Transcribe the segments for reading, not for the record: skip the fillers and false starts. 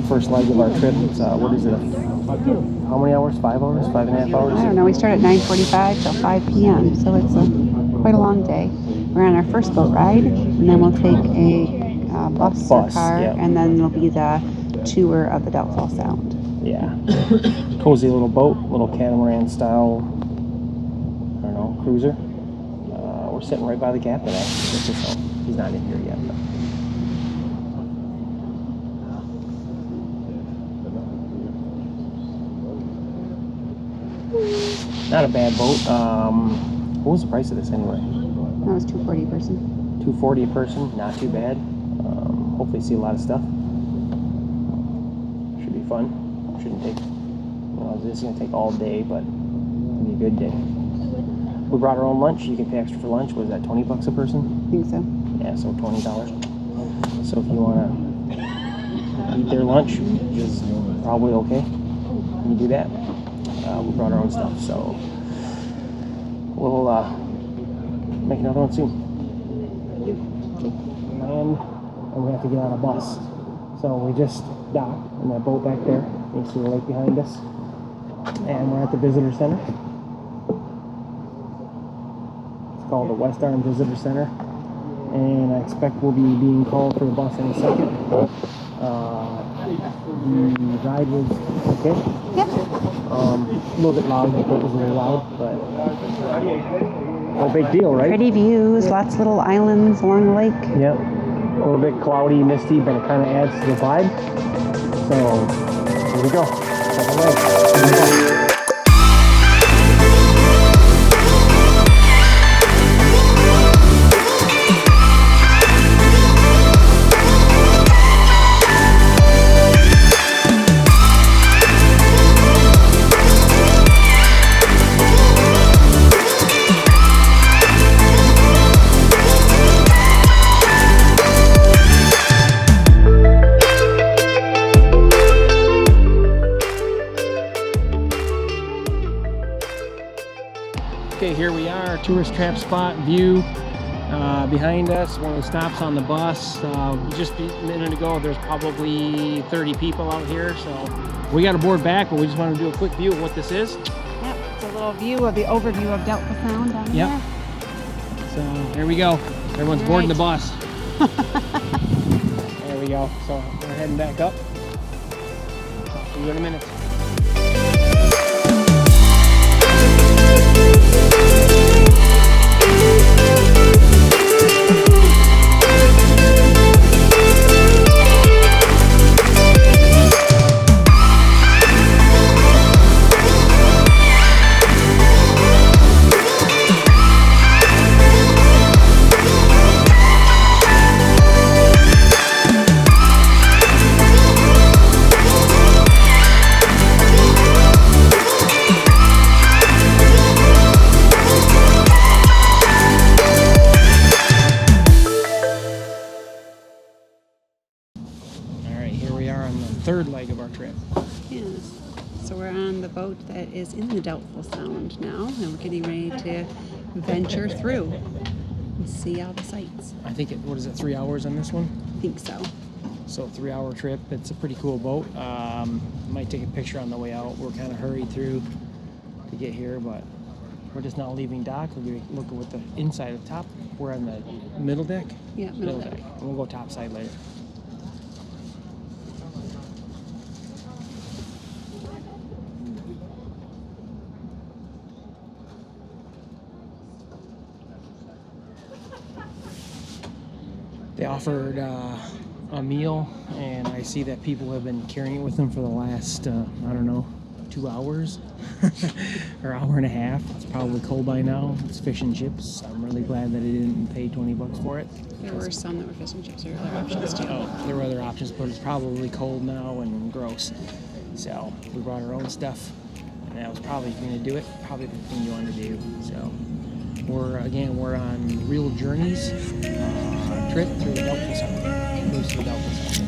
first leg of our trip. It's, what is it? How many hours? 5 hours? 5.5 hours? I don't know. We start at 9:45 till 5 p.m. So it's quite a long day. We're on our first boat ride, and then we'll take a bus or car, yep. and then it'll be the tour of the Doubtful Sound. Yeah. Cozy little boat, little catamaran style, I don't know, cruiser. We're sitting right by the captain, actually. He's not in here yet. But. Not a bad boat. What was the price of this anyway? That was $240 a person. $240 a person, not too bad. Hopefully see a lot of stuff. Should be fun. Shouldn't take, this is going to take all day, but it'll be a good day. We brought our own lunch. You can pay extra for lunch. Was that $20 a person? I think so. Yeah, so $20. So if you want to eat their lunch, which is probably okay, you do that. We brought our own stuff, so we'll make another one soon. And we have to get on a bus. So we just docked in that boat back there. You can see the lake behind us. And we're at the visitor center. It's called the West Arm Visitor Center. And I expect we'll be being called for the bus in a second. The ride was okay. Yep. A little bit loud. The boat was a little loud, but no big deal, right? Pretty views, lots of little islands along the lake. Yep. A little bit cloudy, misty, but it kind of adds to the vibe. So, here we go. Second leg. Okay, here we are, tourist trap spot view. Behind us, one of the stops on the bus. Just a minute ago, there's probably 30 people out here, so we got to board back, but we just want to do a quick view of what this is. Yep, it's a little view of the overview of Doubtful Sound down here. So here we go. Everyone's boarding the bus. There we go. So we're heading back up. Talk to you in a minute. Third leg of our trip. Yes. So we're on the boat that is in the Doubtful Sound now, and we're getting ready to venture through and see all the sights. I think what is it, 3 hours on this one? I think so. So 3-hour trip. It's a pretty cool boat. Might take a picture on the way out. We're kind of hurried through to get here, but we're just not leaving dock. We'll be looking with the inside of the top. We're on the middle deck? Yeah, middle deck. And we'll go top side later. They offered a meal, and I see that people have been carrying it with them for the last, I don't know, 2 hours or hour and a half. It's probably cold by now. It's fish and chips. I'm really glad that I didn't pay $20 for it. There were some that were fish and chips. There were other options too. Oh, there were other options, but it's probably cold now and gross. So we brought our own stuff, and that was probably going to do it. Probably the thing you want to do. So we're on Real Journeys trip through the Doubtful Sound. Close to the Doubtful Sound.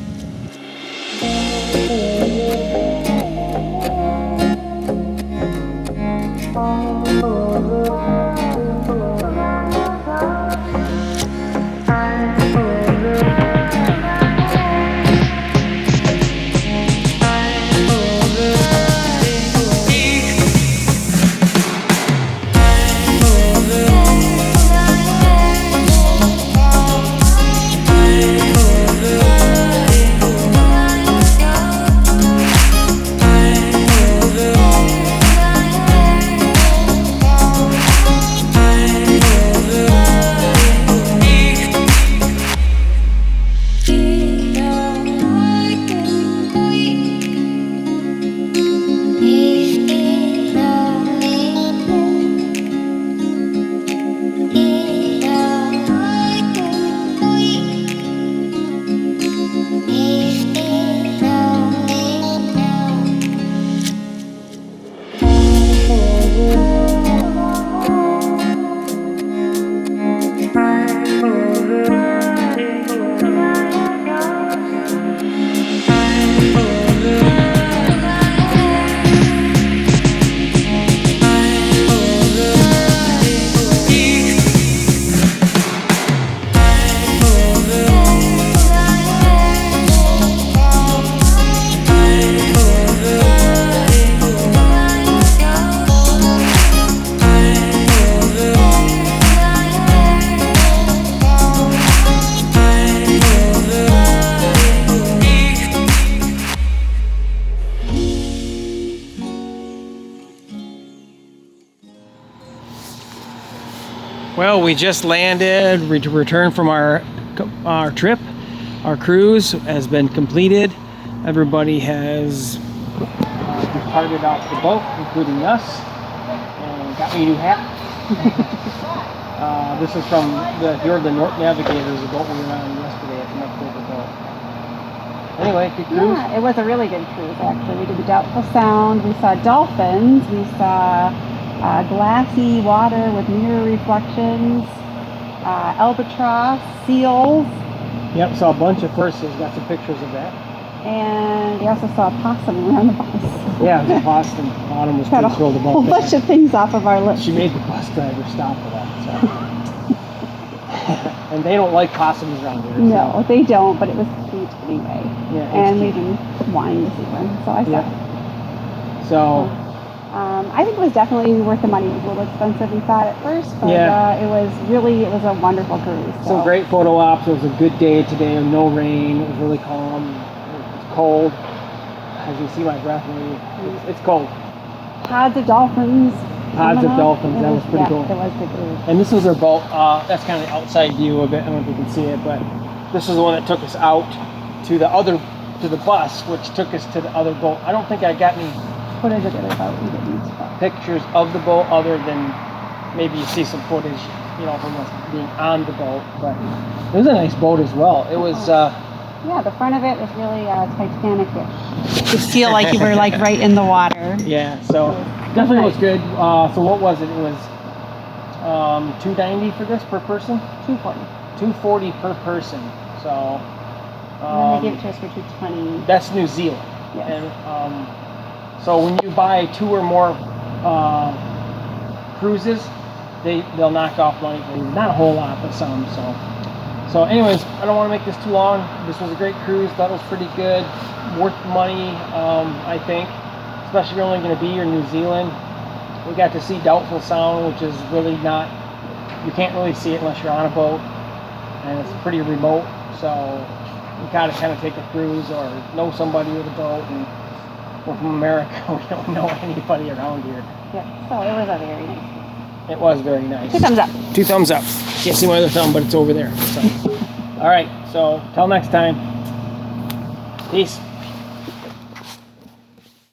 Well, we just landed, returned from our trip. Our cruise has been completed. Everybody has departed off the boat, including us, and got me a new hat. This is from the North Navigators, the boat we were on yesterday. It's a much bigger boat. Anyway, good cruise. Yeah, it was a really good cruise, actually. We did the Doubtful Sound. We saw dolphins. We saw glassy water with mirror reflections, albatross, seals. Yep, saw a bunch of horses. Got some pictures of that. And we also saw a possum around the bus. Yeah, it was a Boston. Autumn was Got pretty a thrilled about whole that. bunch of things off of our list. She made the bus driver stop for that. So. And they don't like possums around here. No, So. they don't, but it was cute anyway. Yeah, and cute. we've been wanting to see one, so I saw it. So. I think it was definitely worth the money. It was a little expensive, we thought at first, but it was a wonderful cruise. So. Some great photo ops. It was a good day today, no rain. It was really calm. It was cold. As you see my breath, it's cold. Pods of dolphins. Pods of dolphins. That was pretty cool. It was good. And this was our boat. That's kind of the outside view of it. I don't know if you can see it, but this is the one that took us out to the bus, which took us to the other boat. I don't think I got any footage of the other boat. We didn't. Pictures of the boat, other than maybe you see some footage, from us being on the boat. But it was a nice boat as well. It was. Yeah, the front of it was really Titanic-ish. You feel like you were right in the water. Yeah, so definitely was good. So what was it? It was $290 for this per person. $240 per person. So. And then they gave it to us for $220. That's New Zealand. Yes. And so when you buy 2 or more cruises, they'll knock off money for you. Not a whole lot, but some. So anyways, I don't want to make this too long. This was a great cruise. That was pretty good. Worth the money, I think. Especially if you're only going to be here in New Zealand. We got to see Doubtful Sound, which is really not, you can't really see it unless you're on a boat. And it's pretty remote. So you got to kind of take a cruise or know somebody with a boat. And we're from America. We don't know anybody around here. Yeah, so it was a very nice cruise. It was very nice. 2 thumbs up. 2 thumbs up. Can't see my other thumb, but it's over there. So. All right. So till next time. Peace.